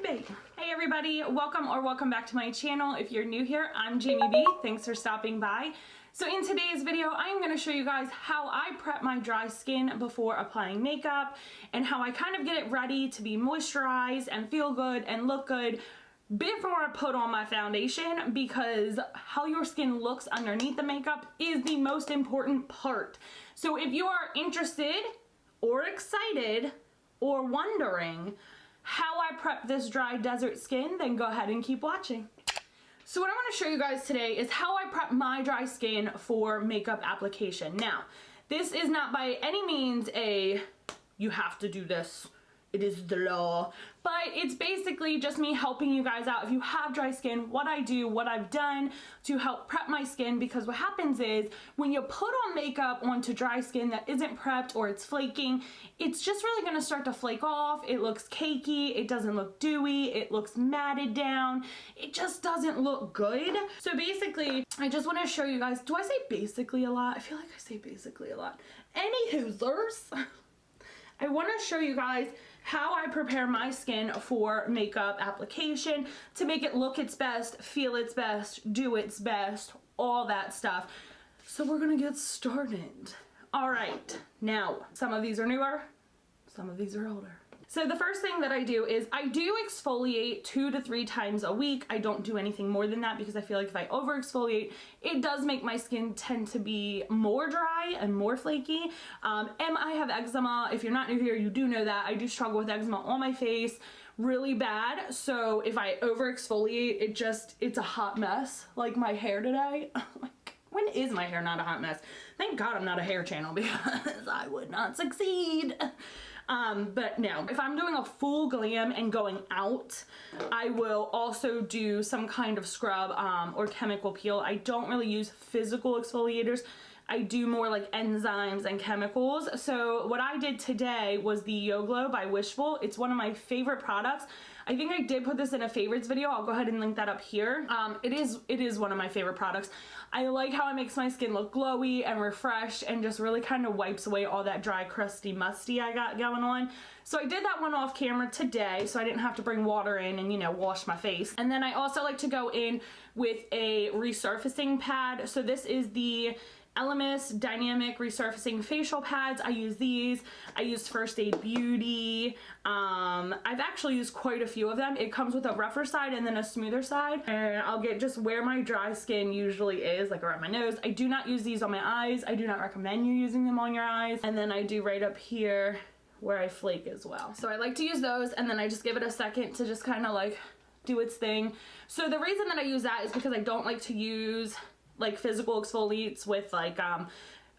be. Hey everybody, welcome back to my channel. If you're new here, I'm Jamie B. Thanks for stopping by. So in today's video, I'm going to show you guys how I prep my dry skin before applying makeup and how I kind of get it ready to be moisturized and feel good and look good before I put on my foundation, because how your skin looks underneath the makeup is the most important part. So if you are interested or excited or wondering how I prep this dry desert skin, then go ahead and keep watching. So what I want to show you guys today is how I prep my dry skin for makeup application. Now, this is not by any means a you have to do this, it is the law, but it's basically just me helping you guys out if you have dry skin, what I do, what I've done to help prep my skin. Because what happens is when you put on makeup onto dry skin that isn't prepped or it's flaking, it's just really going to start to flake off. It looks cakey, it doesn't look dewy, it looks matted down, it just doesn't look good. So basically, I just want to show you guys, do I say basically a lot? I feel like I say basically a lot. Anywhoozers, I want to show you guys how I prepare my skin for makeup application to make it look its best, feel its best, do its best, all that stuff. So we're gonna get started. All right, now, some of these are newer, some of these are older. So the first thing that I do is I do exfoliate 2 to 3 times a week. I don't do anything more than that because I feel like if I over exfoliate, it does make my skin tend to be more dry and more flaky. And I have eczema. If you're not new here, you do know that. I do struggle with eczema on my face really bad. So if I over exfoliate, it's a hot mess. Like my hair today. When is my hair not a hot mess? Thank God I'm not a hair channel because I would not succeed. But no, if I'm doing a full glam and going out, I will also do some kind of scrub or chemical peel. I don't really use physical exfoliators. I do more like enzymes and chemicals. So what I did today was the Yo Glow by Wishful. It's one of my favorite products. I think I did put this in a favorites video. I'll go ahead and link that up here. It is one of my favorite products. I like how it makes my skin look glowy and refreshed and just really kind of wipes away all that dry, crusty, musty I got going on. So I did that one off camera today so I didn't have to bring water in and, you know, wash my face. And then I also like to go in with a resurfacing pad. So this is the Elemis Dynamic Resurfacing Facial Pads. I use these. I use First Aid Beauty. I've actually used quite a few of them. It comes with a rougher side and then a smoother side. And I'll get just where my dry skin usually is, like around my nose. I do not use these on my eyes. I do not recommend you using them on your eyes. And then I do right up here where I flake as well. So I like to use those and then I just give it a second to just kind of like do its thing. So the reason that I use that is because I don't like to use like physical exfoliates with like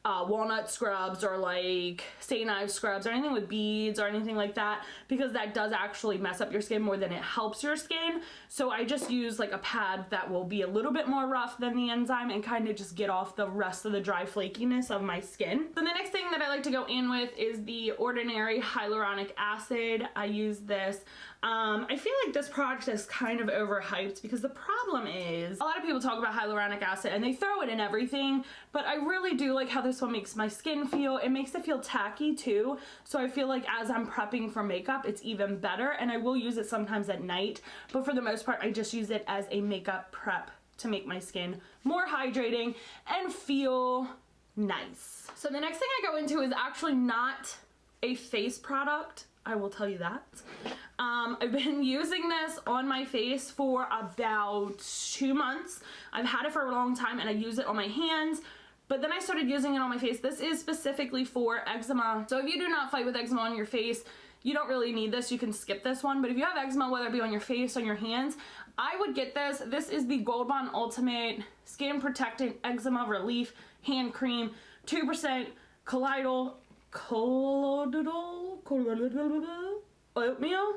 walnut scrubs or like St. Ives scrubs or anything with beads or anything like that, because that does actually mess up your skin more than it helps your skin. So I just use like a pad that will be a little bit more rough than the enzyme and kind of just get off the rest of the dry flakiness of my skin. Then the next thing that I like to go in with is the Ordinary Hyaluronic Acid. I use this. I feel like this product is kind of overhyped because the problem is a lot of people talk about hyaluronic acid and they throw it in everything, but I really do like how this one makes my skin feel. It makes it feel tacky too, so I feel like as I'm prepping for makeup it's even better, and I will use it sometimes at night, but for the most part I just use it as a makeup prep to make my skin more hydrating and feel nice. So the next thing I go into is actually not a face product, I will tell you that. I've been using this on my face for about 2 months. I've had it for a long time and I use it on my hands, but then I started using it on my face. This is specifically for eczema. So if you do not fight with eczema on your face, you don't really need this. You can skip this one. But if you have eczema, whether it be on your face, on your hands, I would get this. This is the Gold Bond Ultimate Skin Protectant Eczema Relief Hand Cream, 2% colloidal oatmeal,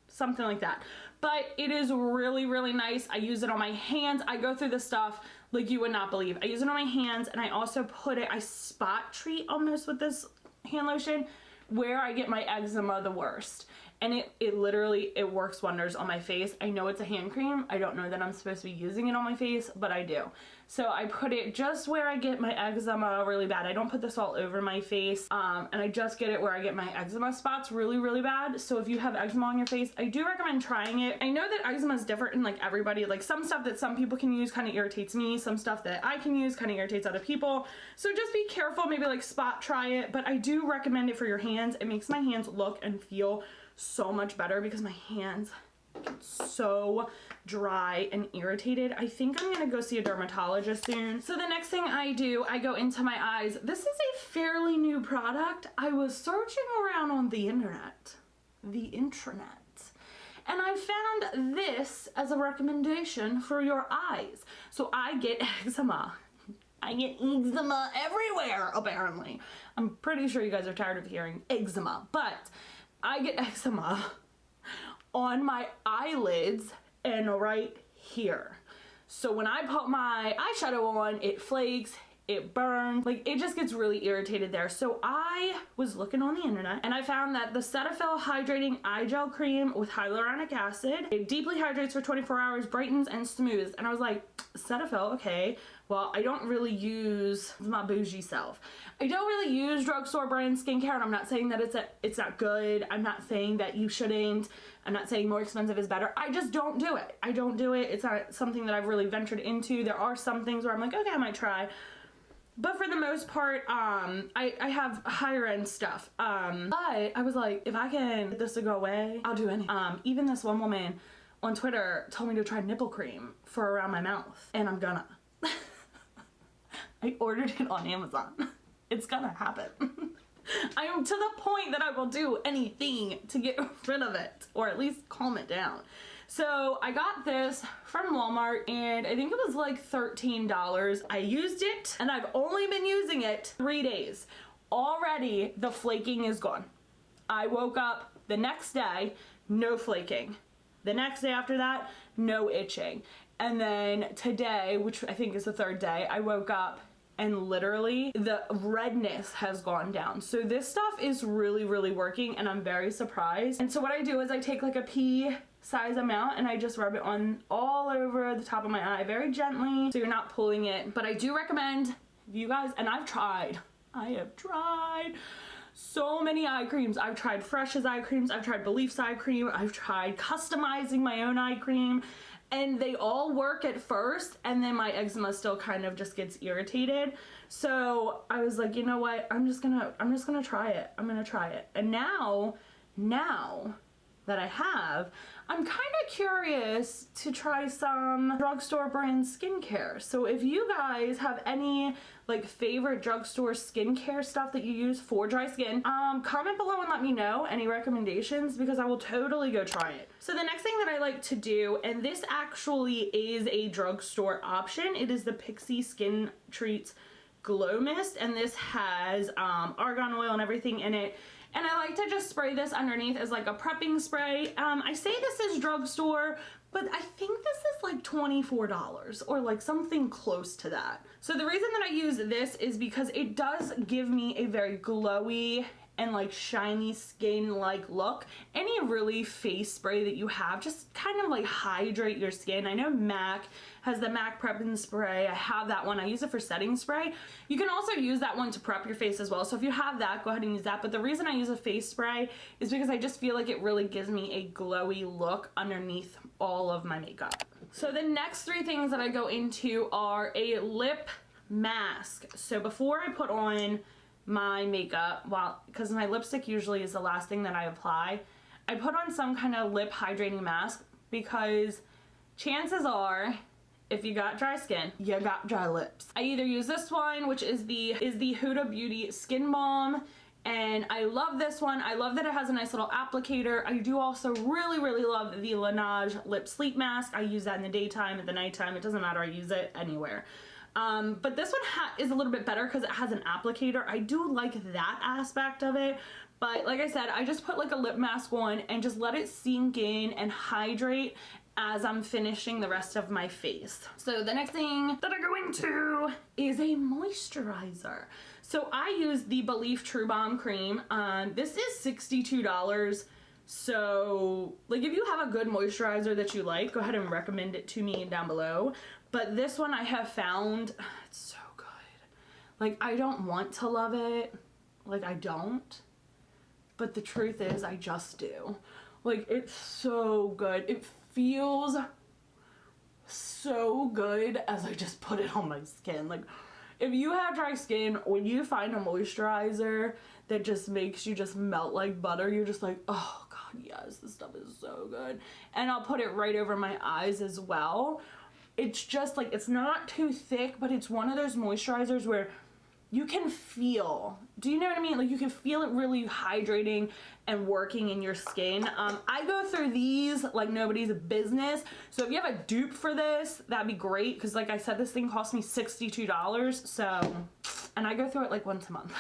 something like that. But it is really, really nice. I use it on my hands. I go through this stuff like you would not believe. I use it on my hands, and I also put it, I spot treat almost with this hand lotion where I get my eczema the worst. and it literally, it works wonders on my face. I know it's a hand cream. I don't know that I'm supposed to be using it on my face, but I do. So I put it just where I get my eczema really bad. I don't put this all over my face, and I just get it where I get my eczema spots really, really bad. So if you have eczema on your face, I do recommend trying it. I know that eczema is different in like everybody. Like some stuff that some people can use kind of irritates me. Some stuff that I can use kind of irritates other people. So just be careful, maybe like spot try it, but I do recommend it for your hands. It makes my hands look and feel so much better because my hands get so dry and irritated. I think I'm gonna go see a dermatologist soon. So the next thing I do, I go into my eyes. This is a fairly new product. I was searching around on the internet, and I found this as a recommendation for your eyes. So I get eczema. I get eczema everywhere, apparently. I'm pretty sure you guys are tired of hearing eczema, but I get eczema on my eyelids and right here. So when I put my eyeshadow on, it flakes, it burns, like it just gets really irritated there. So I was looking on the internet and I found that the Cetaphil Hydrating Eye Gel Cream with hyaluronic acid, it deeply hydrates for 24 hours, brightens and smooths. And I was like, Cetaphil, okay. Well, I don't really use my bougie self. I don't really use drugstore brand skincare, and I'm not saying that it's not good. I'm not saying that you shouldn't. I'm not saying more expensive is better. I just don't do it. I don't do it. It's not something that I've really ventured into. There are some things where I'm like, okay, I might try. But for the most part, I have higher end stuff. But I was like, if I can get this to go away, I'll do anything. Even this one woman on Twitter told me to try nipple cream for around my mouth, and I'm gonna. I ordered it on Amazon. It's gonna happen. I am to the point that I will do anything to get rid of it, or at least calm it down. So I got this from Walmart, and I think it was like $13. I used it, and I've only been using it 3 days. Already the flaking is gone. I woke up the next day, no flaking. The next day after that, no itching. And then today, which I think is the third day, I woke up and literally the redness has gone down. So this stuff is really, really working, and I'm very surprised. And so what I do is I take like a pea size amount and I just rub it on all over the top of my eye very gently, so you're not pulling it. But I do recommend you guys, and I have tried so many eye creams. I've tried Fresh's eye creams, I've tried Belief's eye cream, I've tried customizing my own eye cream, and they all work at first, and then my eczema still kind of just gets irritated. So I was like, you know what, I'm just gonna try it. I'm gonna try it. And now that I have, I'm kind of curious to try some drugstore brand skincare. So if you guys have any like favorite drugstore skincare stuff that you use for dry skin, comment below and let me know any recommendations, because I will totally go try it. So the next thing that I like to do, and this actually is a drugstore option, it is the Pixi Skin Treats Glow Mist, and this has argan oil and everything in it. And I like to just spray this underneath as like a prepping spray. I say this is drugstore, but I think this is like $24 or like something close to that. So the reason that I use this is because it does give me a very glowy and like shiny skin like look. Any really face spray that you have, just kind of like hydrate your skin. I know MAC has the MAC Prep and Spray. I have that one. I use it for setting spray. You can also use that one to prep your face as well. So if you have that, go ahead and use that. But the reason I use a face spray is because I just feel like it really gives me a glowy look underneath all of my makeup. So the next three things that I go into are a lip mask. So before I put on my makeup, because my lipstick usually is the last thing that I apply, I put on some kind of lip hydrating mask, because chances are, if you got dry skin, you got dry lips. I either use this one, which is the Huda Beauty Skin Balm, and I love this one. I love that it has a nice little applicator. I do also really, really love the Laneige Lip Sleep Mask. I use that in the daytime, at the nighttime, it doesn't matter, I use it anywhere. But this one is a little bit better because it has an applicator. I do like that aspect of it. But like I said, I just put like a lip mask on and just let it sink in and hydrate as I'm finishing the rest of my face. So the next thing that I go into is a moisturizer. So I use the Belif True Balm Cream. This is $62 So like if you have a good moisturizer that you like, go ahead and recommend it to me down below. But this one I have found, it's so good. Like I don't want to love it, like I don't, but the truth is I just do. Like it's so good. It feels so good as I just put it on my skin. Like if you have dry skin, when you find a moisturizer that just makes you just melt like butter, you're just like, oh god, yes, this stuff is so good. And I'll put it right over my eyes as well. It's just like, it's not too thick, but it's one of those moisturizers where you can feel, do you know what I mean? Like you can feel it really hydrating and working in your skin. I go through these like nobody's business. So if you have a dupe for this, that'd be great. Because like I said, this thing cost me $62. So, and I go through it like once a month.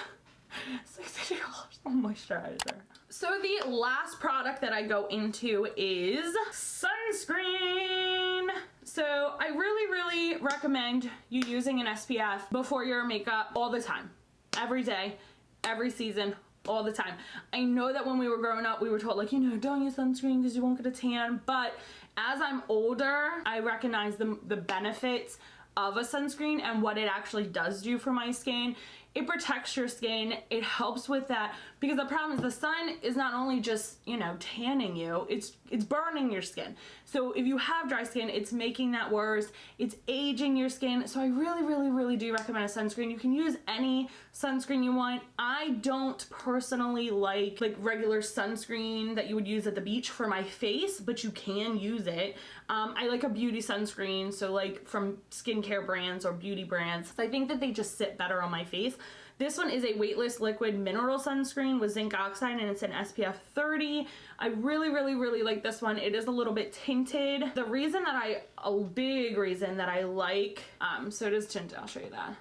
$62 on moisturizer. So the last product that I go into is sunscreen. So I really recommend you using an SPF before your makeup all the time, every day, every season, all the time. I know that when we were growing up, we were told like, you know, don't use sunscreen because you won't get a tan. But as I'm older, I recognize the benefits of a sunscreen and what it actually does do for my skin. It protects your skin. It helps with that, because the problem is the sun is not only just, you know, tanning you, it's burning your skin. So if you have dry skin, it's making that worse. It's aging your skin. So I really do recommend a sunscreen. You can use any sunscreen you want. I don't personally like regular sunscreen that you would use at the beach for my face, but you can use it. I like a beauty sunscreen, so like from skincare brands or beauty brands. I think that they just sit better on my face. This one is a weightless liquid mineral sunscreen with zinc oxide, and it's an SPF 30. I really like this one. It is a little bit tinted. The reason that a big reason that I like, so it is tinted, I'll show you that.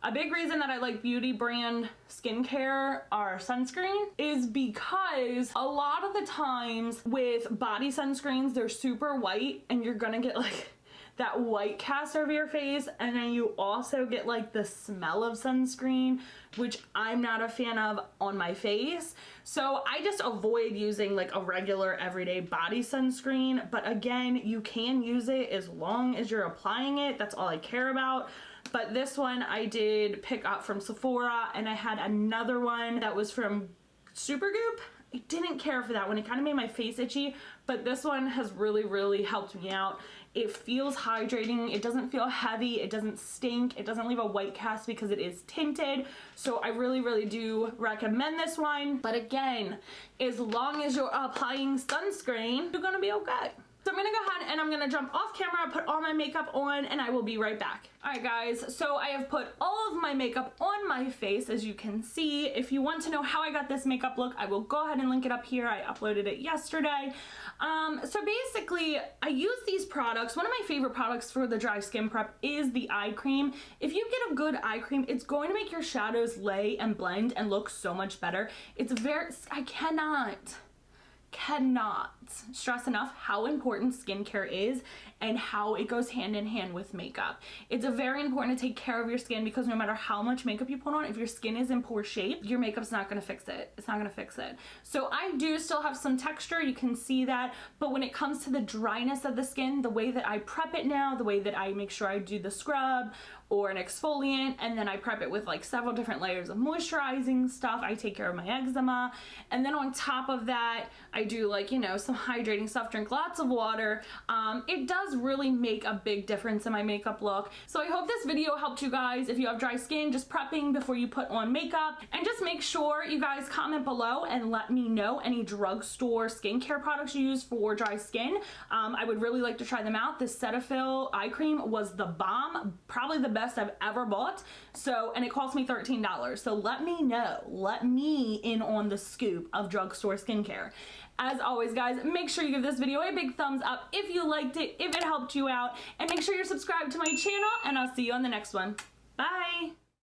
A big reason that I like beauty brand skincare or sunscreen is because a lot of the times with body sunscreens, they're super white and you're gonna get like that white cast over your face, and then you also get like the smell of sunscreen, which I'm not a fan of on my face. So I just avoid using like a regular everyday body sunscreen. But again, you can use it as long as you're applying it. That's all I care about. But this one I did pick up from Sephora, and I had another one that was from Supergoop. I didn't care for that one. It kind of made my face itchy, but this one has really helped me out. It feels hydrating. It doesn't feel heavy. It doesn't stink. It doesn't leave a white cast because it is tinted. So I really do recommend this one. But again, as long as you're applying sunscreen, you're gonna be okay. So I'm gonna go ahead and I'm gonna jump off camera, put all my makeup on, and I will be right back. All right guys, so I have put all of my makeup on my face, as you can see. If you want to know how I got this makeup look, I will go ahead and link it up here. I uploaded it yesterday. So basically, I use these products. One of my favorite products for the dry skin prep is the eye cream. If you get a good eye cream, it's going to make your shadows lay and blend and look so much better. It's I cannot stress enough how important skincare is and how it goes hand in hand with makeup. It's very important to take care of your skin, because no matter how much makeup you put on, if your skin is in poor shape, your makeup's not gonna fix it. It's not gonna fix it. So I do still have some texture, you can see that, but when it comes to the dryness of the skin, the way that I prep it now, the way that I make sure I do the scrub or an exfoliant, and then I prep it with like several different layers of moisturizing stuff. I take care of my eczema, and then on top of that, I do like, you know, some hydrating stuff, drink lots of water. It does really make a big difference in my makeup look. So I hope this video helped you guys. If you have dry skin, just prepping before you put on makeup, and just make sure you guys comment below and let me know any drugstore skincare products you use for dry skin. I would really like to try them out. This Cetaphil eye cream was the bomb, probably the best I've ever bought. So, and it cost me $13. So let me know, let me in on the scoop of drugstore skincare. As always guys, make sure you give this video a big thumbs up if you liked it, if it helped you out, and make sure you're subscribed to my channel, and I'll see you on the next one. Bye!